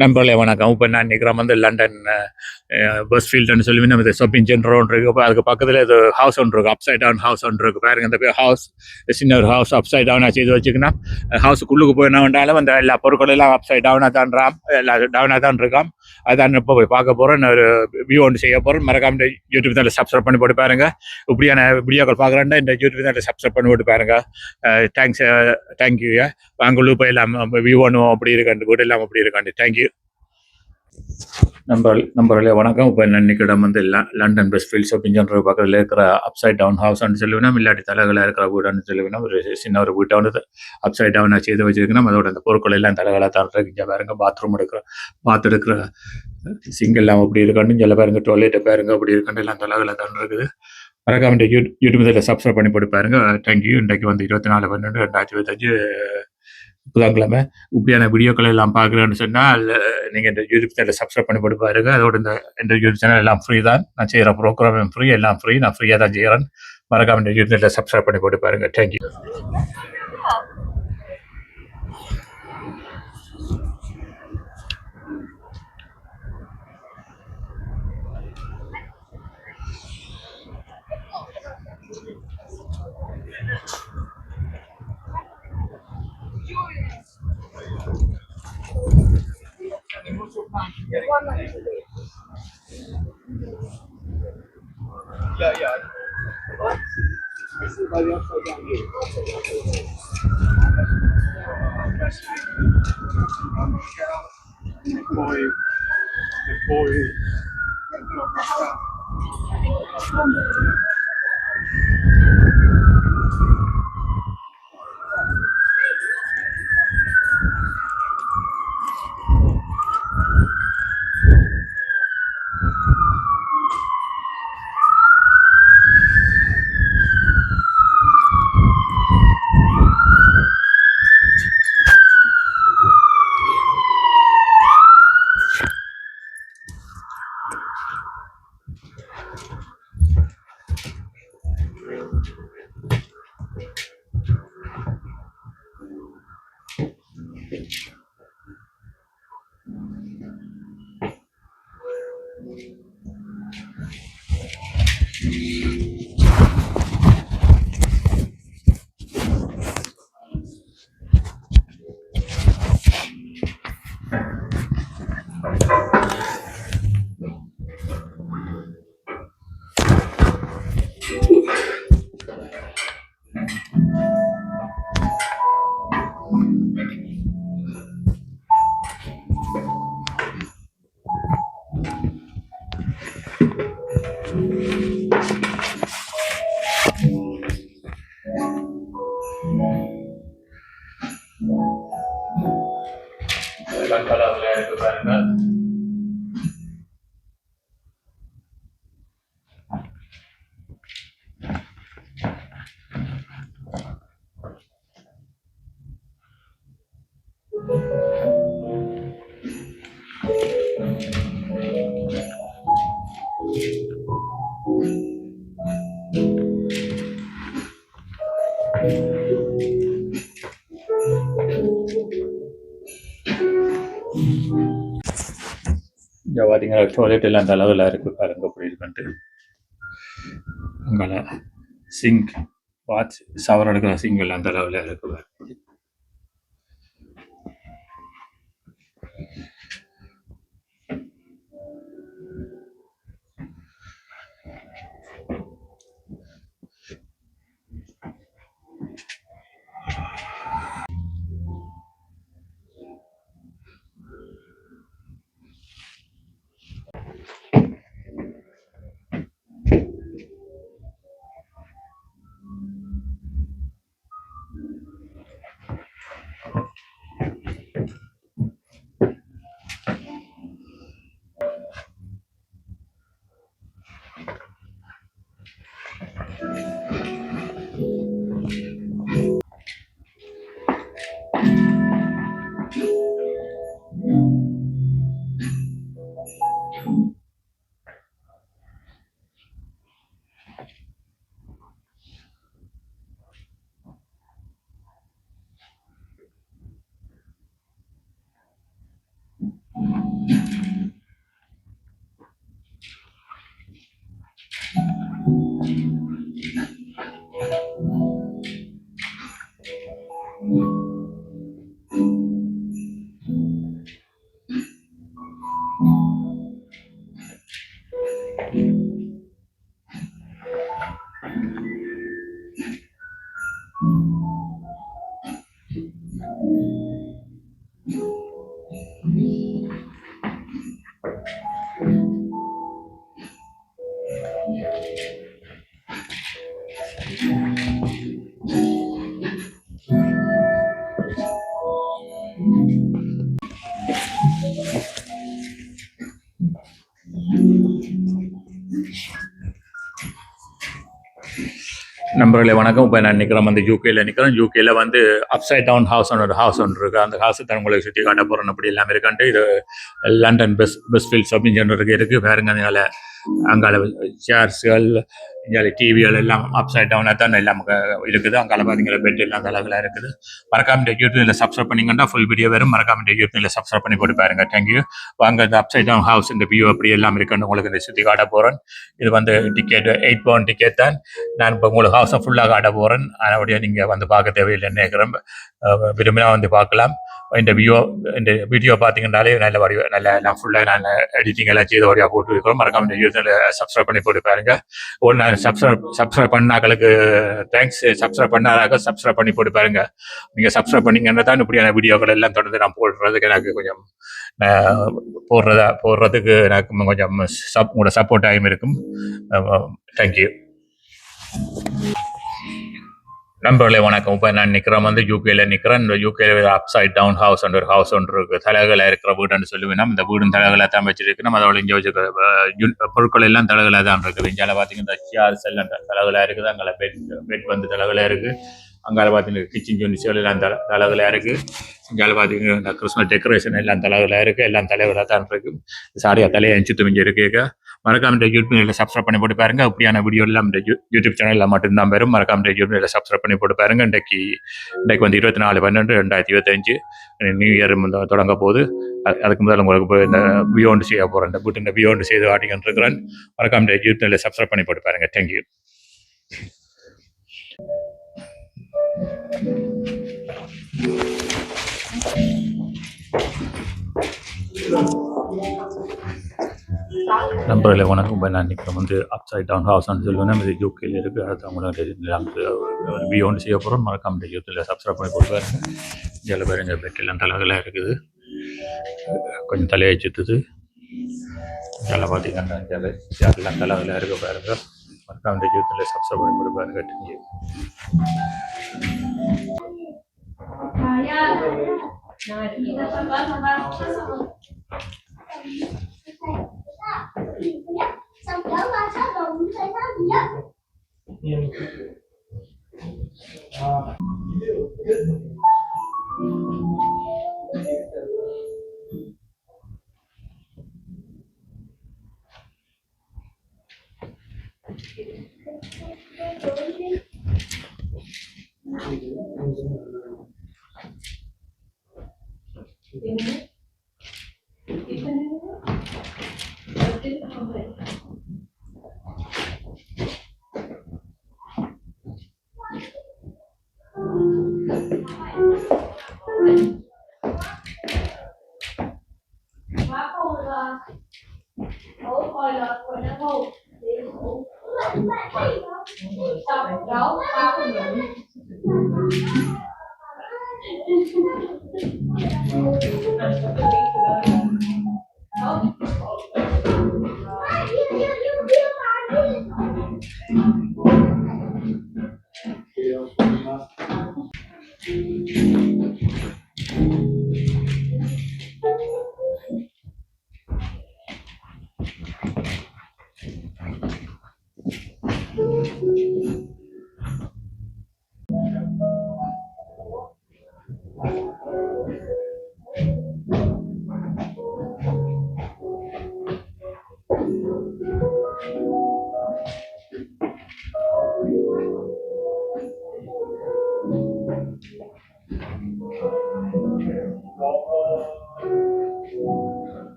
நண்பர்களே வணக்கம். இப்ப நான் நிக்கிறேன் லண்டன் பஸ்ஃபீல்டுன்னு சொல்லி நம்ம ஷாப்பிங் சென்டர் ஒன்று இருக்கு. அப்ப அதுக்கு பக்கத்துல இது ஹவுஸ் ஒன்று இருக்கு. அப்சைட் டவுன் ஹவுஸ் ஒன்று இருக்கு. பாருங்க இந்த ஹவுஸ் சின்ன ஒரு ஹவுஸ் அப்சைட் டவுனா செய்து வச்சுக்கணும். ஹவுஸுக்குள்ளுக்கு போய் என்ன வேண்டாலும் அந்த எல்லா பொருட்கள் எல்லாம் அப்சைட் டவுனா தான் எல்லா டவுனா தான் இருக்காம். அதான் இப்போ போய் பார்க்க போறேன். ஒரு வியூ ஒன்று செய்ய போறேன். மறக்காம இந்த யூடியூப் சேனல் சப்ஸ்கிரைப் பண்ணி போட்டு பாருங்க. இப்படியான வீடியோக்கள் பார்க்குறேன்னா இந்த யூடியூப் சேனல் சப்ஸ்கிரைப் பண்ணி போட்டு பாருங்க. Thanks, thank you. வாங்கலு இப்போ எல்லாம் வியூ ஒன்றும் அப்படி இருக்காண்டு வீடு எல்லாம் அப்படி இருக்காண்டு. தேங்க்யூ. நம்பர்களே வணக்கம். இப்போ இன்னைக்கிடம் லண்டன் பெஸ்ட்ஃபீல்ட் ஷாப்பிங் சென்டர் பக்கத்தில் இருக்கிற அப்சைட் டவுன் ஹவுஸ்ன்னு சொல்லுவேன். இல்லாட்டி தலைகளாக இருக்கிற வீடுன்னு சொல்லுவேன். ஒரு சின்ன ஒரு வீட்டை வந்து அப்சைட் டவுனாக செய்து வச்சிருக்கணும். அதோட அந்த பொருட்கள் எல்லாம் தலைகளாக தான் இருக்கு. இங்கே பாருங்க பாத்ரூம் எடுக்கிற சிங்க் எல்லாம் அப்படி இருக்காண்டு. இங்கே பாருங்க டாய்லெட்டை பாருங்க அப்படி இருக்காண்டு எல்லாம் தலைகளாக தான் இருக்குது. மறக்காம இந்த யூடியூப் இதில் சப்ஸ்கிரைப் பண்ணி போட்டு பாருங்க. தேங்க்யூ. இன்றைக்கு வந்து 24/12/2025 புதன்கிழமை. இப்படியான வீடியோக்கள் எல்லாம் பார்க்குறேன்னு சொன்னால் நீங்கள் இந்த யூடியூப் சேனலை சப்ஸ்கிரைப் பண்ணி போட்டு பாருங்க. அதோட இந்த யூடியூப் சேனல் எல்லாம் ஃப்ரீ தான். நான் செய்கிற ப்ரோக்ராம் ஃப்ரீ, எல்லாம் ஃப்ரீ. நான் ஃப்ரீயாக தான் செய்கிறேன். மறக்காம இந்த யூடியூப் சேனலை சப்ஸ்கிரைப் பண்ணி போட்டு பாருங்க. Thank you. Yeah, yeah. This is by the upside down here. Boy. இங்கே பார்த்தீங்கன்னா டாய்லெட் எல்லாம் அந்த அளவில் இருக்குது பாருங்க அப்படி இருக்குன்ட்டு. அங்கே சிங்க் வாட்ச் ஷவர் எடுக்கிற சிங்க் எல்லாம் அந்த அளவில் இருக்குது. நண்பர்களே வணக்கம். இப்போ நான் நிற்கிறேன் வந்து யூகேல நிற்கிறேன். யூகேல வந்து அப்சைட் டவுன் ஹவுஸ் ஒரு ஹவுஸ் ஒன்று இருக்குது. அந்த ஹவுஸ் தான் உங்களுக்கு சுற்றி காட்ட போகிறேன். அப்படி எல்லாம் இருக்கான்ட்டு இது லண்டன் பெஸ்ட் ஃபீல்ட் ஷாப்பிங் சென்டருக்கு இருக்குது. பாருங்க அதனால அங்கால சேர்ஸ்கள் இங்கே டிவிகள் எல்லாம் அப்சைட் டவுனாக தான் எல்லாம் இருக்குது. அங்கால பார்த்தீங்கன்னா பெட் எல்லாம் அழகாக இருக்குது. மறக்காம யூடியூப்ல சப்ஸ்கிரைப் பண்ணிங்கன்னா ஃபுல் வீடியோ வரும். மறக்காம யூடியூப்ல சப்ஸ்கிரைப் பண்ணி போட்டு பாருங்க. தேங்க்யூ. வாங்க இந்த அப்சைட் டவுன் ஹவுஸ் இந்த வியூ அப்படி எல்லாம் இருக்குன்னு உங்களுக்கு இந்த சுற்றி காட்ட போகிறேன். இது வந்து டிக்கெட் £8 டிக்கெட் தான். நான் இப்போ உங்களுக்கு ஹவுஸை ஃபுல்லாக காட்ட போகிறேன். அதனுடைய நீங்கள் வந்து பார்க்க தேவையில்லைன்னு நினைக்கிறேன். விரும்பினா வந்து பார்க்கலாம். இந்த வீடியோ பார்த்தீங்கன்னாலே நல்ல நான் ஃபுல்லாக நான் எடிட்டிங் எல்லாம் செய்த வழியாக போட்டு இருக்கிறோம். மறக்காம இந்த யூடியூப்ல சப்ஸ்கிரைப் பண்ணி போட்டு பாருங்க. நான் சப்ஸ்கிரைப் பண்ணாக்களுக்கு தேங்க்ஸ். சப்ஸ்கிரைப் பண்ணாராக சப்ஸ்கிரைப் பண்ணி போட்டு பாருங்க. நீங்கள் சப்ஸ்கிரைப் பண்ணீங்கன்னா தான் இப்படியான வீடியோக்கள் எல்லாம் தொடர்ந்து நான் போடுறதுக்கு எனக்கு கொஞ்சம் போடுறதுக்கு எனக்கு கொஞ்சம் உங்களோட சப்போர்ட் ஆகும் இருக்கும். தேங்க்யூ. நண்பர்களே வணக்கம். இப்போ நான் நிற்கிறேன் வந்து யூகேல நிற்கிறேன். இந்த யூகேல அப்சைட் டவுன் ஹவுஸ் ஒரு ஹவுஸ் ஒன்று இருக்குது. தலைகளை இருக்கிற வீடுன்னு சொல்லுவேன். இந்த வீடும் தலைகளை தான் வச்சிருக்கு. நம்ம அதோட இங்கே வச்சுக்க பொருட்கள் எல்லாம் தலைகளாக தான் இருக்குது. இங்கே பார்த்தீங்கன்னா சேர்ஸ் எல்லாம் தலைகளாக இருக்குது. அங்கே பெட் வந்து தலைகளாக இருக்குது. அங்கே பார்த்தீங்கன்னா கிச்சன் யூனிட்ஸ்கள் எல்லாம் தலைகளாக இருக்குது. இங்கே பார்த்தீங்கன்னா இந்த கிறிஸ்மஸ் டெக்கரேஷன் எல்லாம் தலைகளாக இருக்குது. எல்லாம் தலைகளாக தான் இருக்குது. சாரியா தலையை அஞ்சு துணிஞ்சு இருக்கு. மறக்காம இந்த யூடியூப்ல சப்ஸ்கிரைப் பண்ணி போட்டு பாருங்க. அப்படியான வீடியோ எல்லாம் இந்த யூடியூப் சேனல்ல மட்டும்தான் வரும். மறக்காம இந்த யூடியூப்ல சப்ஸ்கிரைப் பண்ணி போட்டு பாருங்க. இன்றைக்கு வந்து 24/12/2025 நியூ இயர் தொடங்க போகுது. அதுக்கு முதல்ல உங்களுக்கு போய் இந்த பியோண்டு செய்ய போறேன். இந்த வீட்டு பியோண்டு செய்து ஆட்டிக்கிட்டு இருக்கிறேன். மறக்காம இந்த யூடியூப்ல சப்ஸ்கிரைப் பண்ணி போட்டு பாருங்க. தேங்க்யூ. நண்பர்களே வணக்கம். இப்போ நான் நிற்கிறேன் வந்து அப்சைட் டவுன் ஹவுஸ்ன்னு சொல்லுவேன். இது யூகேல இருக்குது. அடுத்து அவங்களோட பியோண்டு செய்ய போகிறோம். மறக்காம இந்த யூடியூப்ல சப்ஸ்கிரைப் பண்ணி போட்டு பாருங்க. இதில் பாருங்க பெட்டெல்லாம் தலைகளாக இருக்குது. கொஞ்சம் தலையை சுற்றுது. இதில் பார்த்தீங்கன்னா எல்லாம் தலைகளாக இருக்க பாருங்க. மறக்காம இந்த யூடியூப்ல சப்ஸ்கிரைப் பண்ணி போட்டு பாருங்க. Xong kéo qua sát rồi cũng thấy sao gì á.